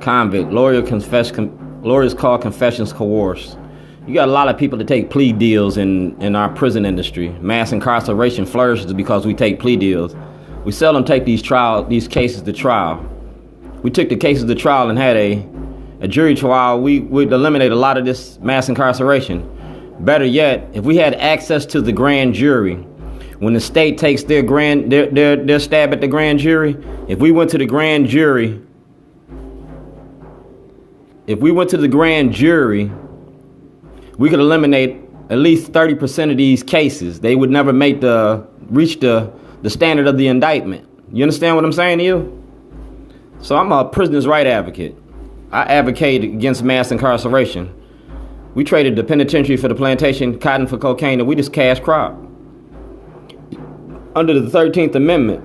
Convict. Lawyers call confessions coerced. You got a lot of people that take plea deals in our prison industry. Mass incarceration flourishes because we take plea deals. We seldom take these cases to trial. We took the cases to trial and had a jury trial. We'd eliminate a lot of this mass incarceration. Better yet, if we had access to the grand jury, when the state takes their stab at the grand jury, if we went to the grand jury, we could eliminate at least 30% of these cases. They would never reach the standard of the indictment. You understand what I'm saying to you? So I'm a prisoner's right advocate. I advocate against mass incarceration. We traded the penitentiary for the plantation, cotton for cocaine, and we just cash crop. Under the 13th Amendment,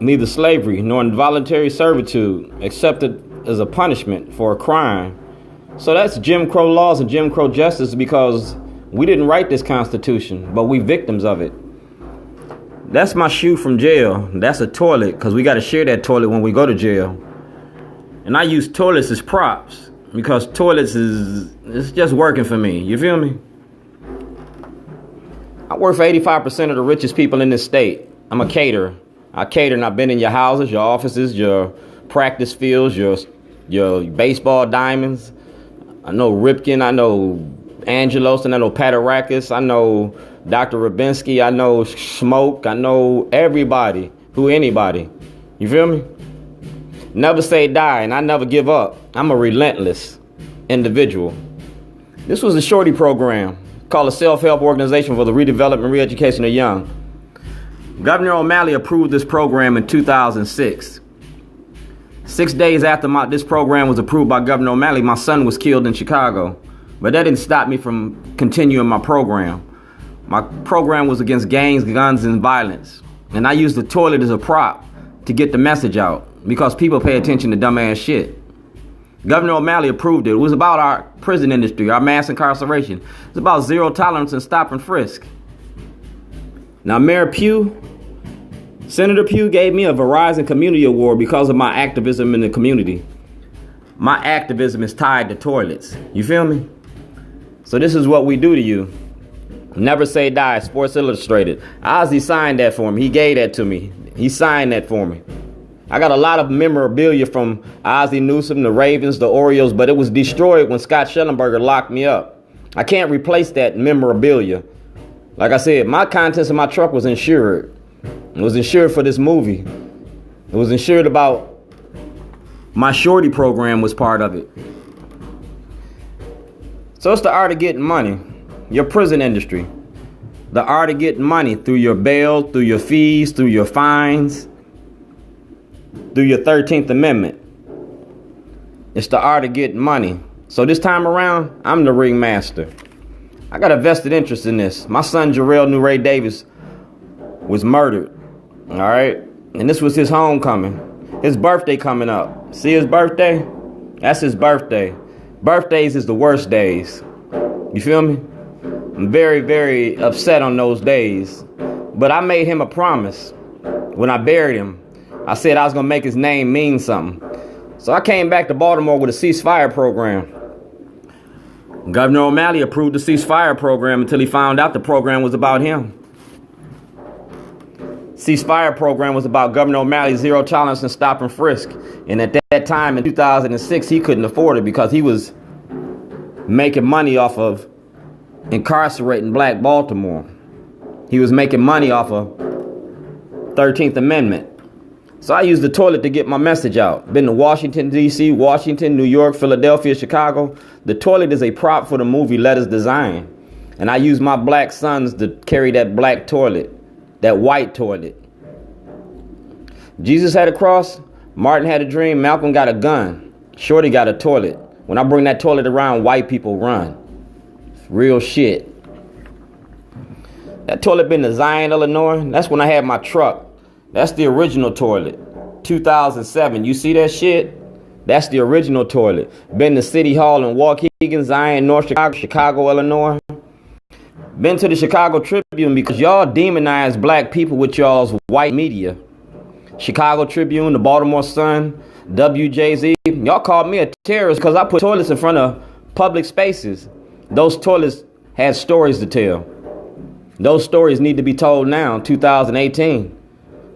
neither slavery nor involuntary servitude accepted as a punishment for a crime. So that's Jim Crow laws and Jim Crow justice, because we didn't write this Constitution, but we victims of it. That's my shoe from jail. That's a toilet, because we got to share that toilet when we go to jail. And I use toilets as props because toilets it's just working for me. You feel me? I work for 85% of the richest people in this state. I'm a caterer. I cater, and I've been in your houses, your offices, your practice fields, your baseball diamonds. I know Ripken, I know Angelos, and I know Patarakis, I know Dr. Rubinsky, I know Smoke, I know everybody, anybody. You feel me? Never say die, and I never give up. I'm a relentless individual. This was a shorty program called a self-help organization for the redevelopment and re-education of young. Governor O'Malley approved this program in 2006. 6 days after this program was approved by Governor O'Malley, my son was killed in Chicago. But that didn't stop me from continuing my program. My program was against gangs, guns, and violence. And I used the toilet as a prop to get the message out, because people pay attention to dumbass shit. Governor O'Malley approved it. It was about our prison industry, our mass incarceration. It's about zero tolerance and stop and frisk. Now, Senator Pugh gave me a Verizon Community Award because of my activism in the community. My activism is tied to toilets. You feel me? So this is what we do to you. Never say die, Sports Illustrated. Ozzy signed that for me. He gave that to me. He signed that for me. I got a lot of memorabilia from Ozzie Newsome, the Ravens, the Orioles, but it was destroyed when Scott Schellenberger locked me up. I can't replace that memorabilia. Like I said, my contents in my truck was insured. It was insured for this movie. It was insured about my shorty program was part of it. So it's the art of getting money. Your prison industry. The art of getting money through your bail, through your fees, through your fines, through your 13th Amendment. It's the art of getting money. So this time around, I'm the ringmaster. I got a vested interest in this. My son, Jarrell Nuray Davis, was murdered. All right? And this was his homecoming. His birthday coming up. See his birthday? That's his birthday. Birthdays is the worst days. You feel me? I'm very, very upset on those days. But I made him a promise when I buried him. I said I was going to make his name mean something. So I came back to Baltimore with a ceasefire program. Governor O'Malley approved the ceasefire program until he found out the program was about him. Ceasefire program was about Governor O'Malley's zero tolerance and stop and frisk. And at that time in 2006, he couldn't afford it because he was making money off of incarcerating Black Baltimore. He was making money off of 13th Amendment. So I used the toilet to get my message out. Been to Washington, D.C., Washington, New York, Philadelphia, Chicago. The toilet is a prop for the movie Let Us Design. And I use my black sons to carry that black toilet, that white toilet. Jesus had a cross. Martin had a dream. Malcolm got a gun. Shorty got a toilet. When I bring that toilet around, white people run. Real shit. That toilet been to Zion, Illinois. That's when I had my truck. That's the original toilet. 2007. You see that shit? That's the original toilet. Been to City Hall in Waukegan, Zion, North Chicago, Chicago, Illinois. Been to the Chicago Tribune because y'all demonize black people with y'all's white media. Chicago Tribune, the Baltimore Sun, WJZ. Y'all called me a terrorist because I put toilets in front of public spaces. Those toilets had stories to tell. Those stories need to be told now, 2018.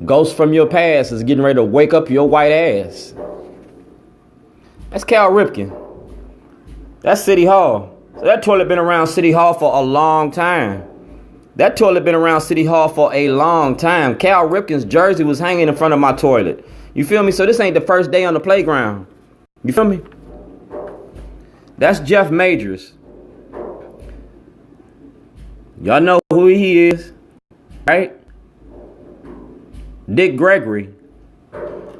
Ghosts from your past is getting ready to wake up your white ass. That's Cal Ripken. That's City Hall. So that toilet been around City Hall for a long time. That toilet been around City Hall for a long time. Cal Ripken's jersey was hanging in front of my toilet. You feel me? So this ain't the first day on the playground. You feel me? That's Jeff Majors. Y'all know who he is, right? Dick Gregory.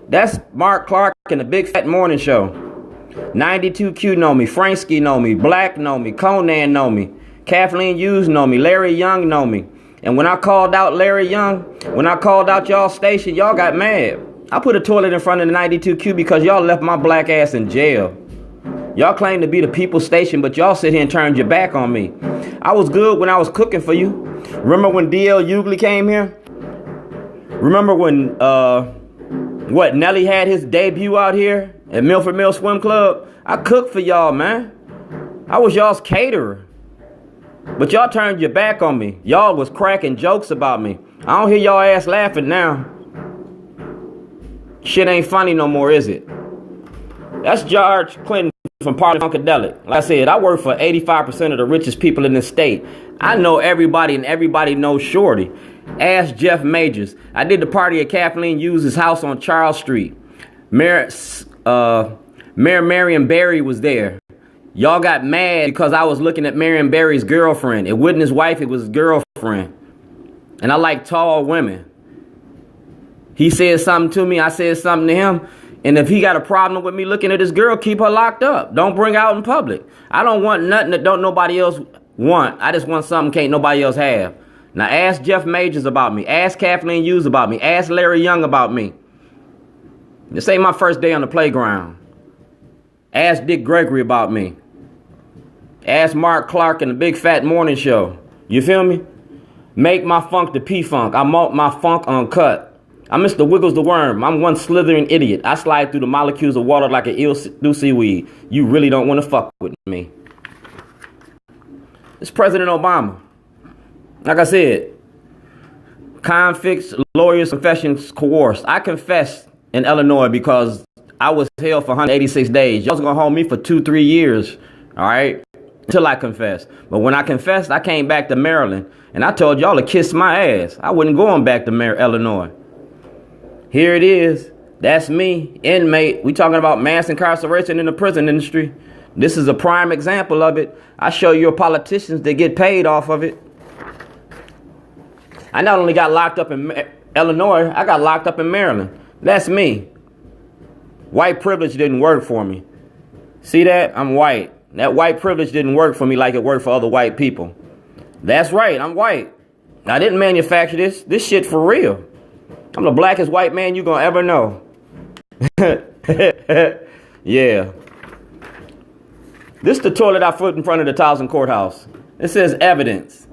That's Mark Clark in the Big Fat Morning Show. 92Q know me. Franksky know me. Black know me. Conan know me. Kathleen Hughes know me. Larry Young know me. And when I called out Larry Young, when I called out y'all station, y'all got mad. I put a toilet in front of the 92Q because y'all left my black ass in jail. Y'all claim to be the people's station, but y'all sit here and turned your back on me. I was good when I was cooking for you. Remember when D.L. Hughley came here? Remember when Nelly had his debut out here at Milford Mill Swim Club? I cooked for y'all, man. I was y'all's caterer. But y'all turned your back on me. Y'all was cracking jokes about me. I don't hear y'all ass laughing now. Shit ain't funny no more, is it? That's George Clinton from Party Funkadelic. Like I said, I work for 85% of the richest people in this state. I know everybody and everybody knows Shorty. Ask Jeff Majors. I did the party at Kathleen Hughes' house on Charles Street. Mayor Marion Barry was there. Y'all got mad because I was looking at Marion Barry's girlfriend. It wasn't his wife, it was his girlfriend. And I like tall women. He said something to me, I said something to him. And if he got a problem with me looking at his girl, keep her locked up. Don't bring her out in public. I don't want nothing that don't nobody else want. I just want something can't nobody else have. Now ask Jeff Majors about me. Ask Kathleen Hughes about me. Ask Larry Young about me. This ain't my first day on the playground. Ask Dick Gregory about me. Ask Mark Clark in the Big Fat Morning Show. You feel me? Make my funk the P-Funk. I malt my funk uncut. I'm Mr. Wiggles the Worm. I'm one slithering idiot. I slide through the molecules of water like an eel through seaweed. You really don't want to fuck with me. It's President Obama. Like I said, convicts, lawyers, confessions coerced. I confessed in Illinois because I was held for 186 days. Y'all was going to hold me for 2-3 years, all right, until I confessed. But when I confessed, I came back to Maryland, and I told y'all to kiss my ass. I wasn't going back to Illinois. Here it is. That's me, inmate. We talking about mass incarceration in the prison industry. This is a prime example of it. I show you politicians that get paid off of it. I not only got locked up in Illinois, I got locked up in Maryland. That's me. White privilege didn't work for me. See that? I'm white. That white privilege didn't work for me like it worked for other white people. That's right, I'm white. I didn't manufacture this. This shit for real. I'm the blackest white man you gonna ever know. Yeah. This is the toilet I put in front of the Towson Courthouse. It says evidence.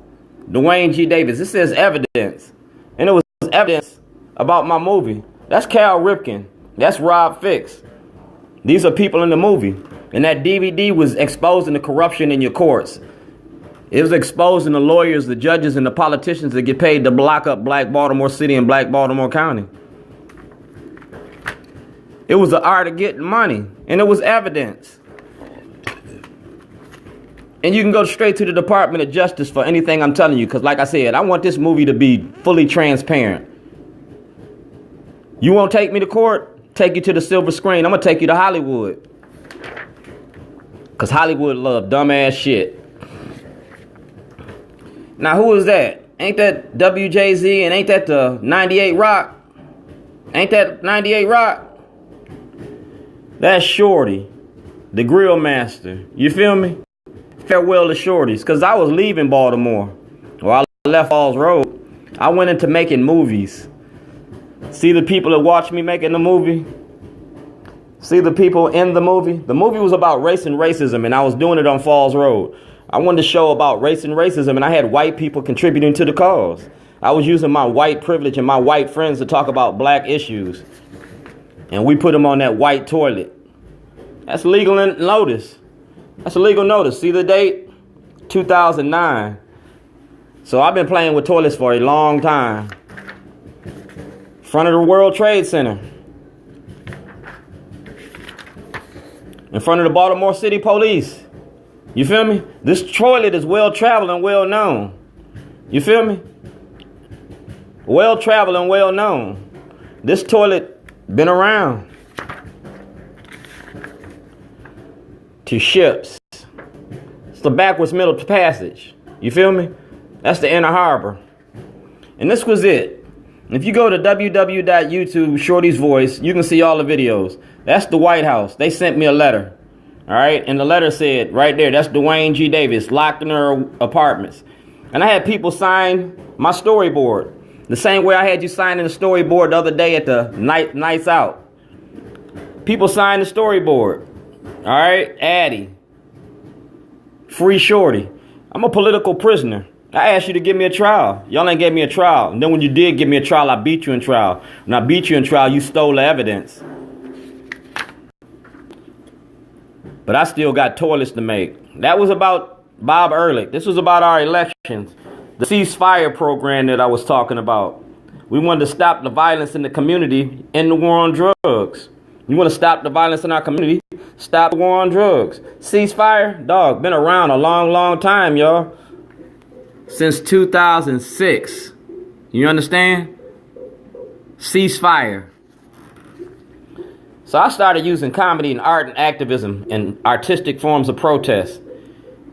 Dwayne G. Davis. It says evidence. And it was evidence about my movie. That's Cal Ripken. That's Rob Fix. These are people in the movie. And that DVD was exposing the corruption in your courts. It was exposing the lawyers, the judges, and the politicians that get paid to block up Black Baltimore City and Black Baltimore County. It was the art of getting money. And it was evidence. And you can go straight to the Department of Justice for anything I'm telling you. Because like I said, I want this movie to be fully transparent. You won't take me to court? Take you to the silver screen. I'm going to take you to Hollywood. Because Hollywood love dumbass shit. Now, who is that? Ain't that WJZ and ain't that the 98 Rock? Ain't that 98 Rock? That's Shorty, the grill master. You feel me? Farewell to Shorties. Because I was leaving Baltimore. Well, I left Falls Road. I went into making movies. See the people that watched me making the movie? See the people in the movie? The movie was about race and racism, and I was doing it on Falls Road. I wanted to show about race and racism, and I had white people contributing to the cause. I was using my white privilege and my white friends to talk about black issues. And we put them on that white toilet. That's legal notice. That's a legal notice. See the date? 2009. So I've been playing with toilets for a long time. Front of the World Trade Center. In front of the Baltimore City Police. You feel me? This toilet is well traveled and well known. You feel me? Well traveled and well known. This toilet been around. To ships. It's the backwards middle passage. You feel me? That's the inner harbor. And this was it. If you go to www.youtube Shorty's Voice, you can see all the videos. That's the White House. They sent me a letter. All right. And the letter said right there, that's Dwayne G. Davis locked in her apartments. And I had people sign my storyboard. The same way I had you signing the storyboard the other day at the Nights Out. People signed the storyboard. All right. Addie. Free Shorty. I'm a political prisoner. I asked you to give me a trial. Y'all ain't gave me a trial. And then when you did give me a trial, I beat you in trial. When I beat you in trial, you stole the evidence. But I still got toilets to make. That was about Bob Ehrlich. This was about our elections. The ceasefire program that I was talking about. We wanted to stop the violence in the community and the war on drugs. You want to stop the violence in our community? Stop the war on drugs. Ceasefire? Dog, been around a long, long time, y'all. Since 2006. You understand? Ceasefire. So I started using comedy and art and activism and artistic forms of protest.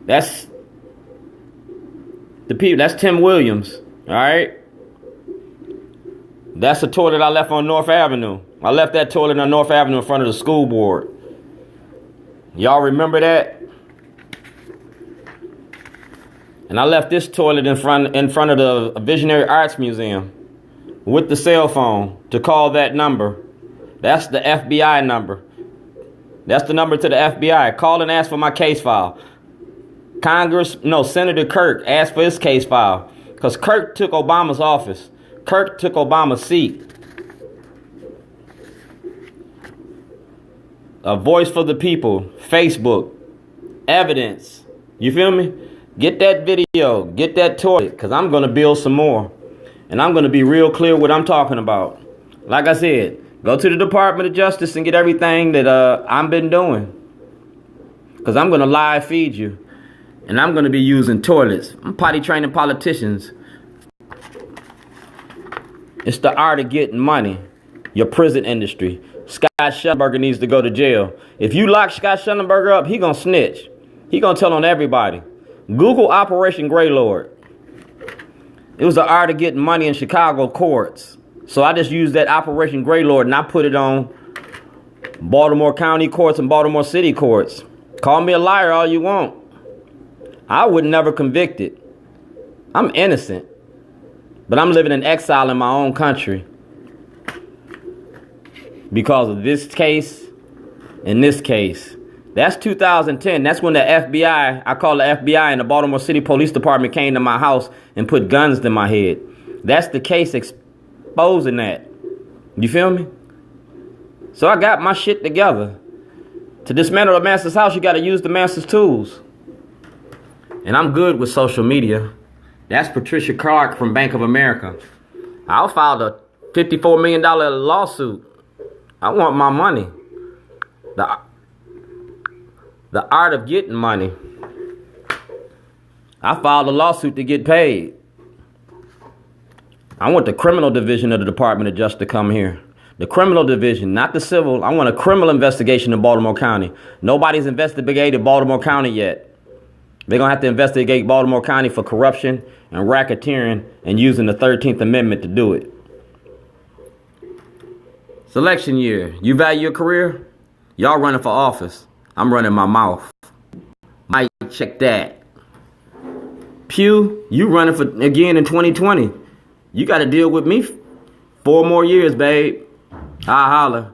That's the people. That's Tim Williams. All right. That's a toilet I left on North Avenue. I left that toilet on North Avenue in front of the school board. Y'all remember that? And I left this toilet in front of the Visionary Arts Museum with the cell phone to call that number. That's the FBI number. That's the number to the FBI. Call and ask for my case file. Senator Kirk asked for his case file because Kirk took Obama's office. Kirk took Obama's seat. A voice for the people. Facebook. Evidence. You feel me? Get that video. Get that toilet because I'm going to build some more. And I'm going to be real clear what I'm talking about. Like I said, go to the Department of Justice and get everything that I've been doing. Because I'm going to live feed you. And I'm going to be using toilets. I'm potty training politicians. It's the art of getting money. Your prison industry. Scott Schellenberger needs to go to jail. If you lock Scott Schellenberger up, he going to snitch. He going to tell on everybody. Google Operation Greylord. It was the art of getting money in Chicago courts. So I just used that Operation Greylord and I put it on Baltimore County courts and Baltimore City courts. Call me a liar all you want. I would never convict it. I'm innocent. But I'm living in exile in my own country. Because of this case and this case. That's 2010. That's when the FBI, I call the FBI and the Baltimore City Police Department came to my house and put guns to my head. That's the case exposing that. You feel me? So I got my shit together. To dismantle the master's house, you got to use the master's tools. And I'm good with social media. That's Patricia Clark from Bank of America. I filed a $54 million lawsuit. I want my money. The art of getting money. I filed a lawsuit to get paid. I want the criminal division of the Department of Justice to come here. The criminal division, not the civil. I want a criminal investigation in Baltimore County. Nobody's investigated Baltimore County yet. They're going to have to investigate Baltimore County for corruption and racketeering and using the 13th Amendment to do it. Selection year. You value your career? Y'all running for office. I'm running my mouth. Might check that. Pew, you running for again in 2020. You got to deal with me 4 more years, babe. I'll holler.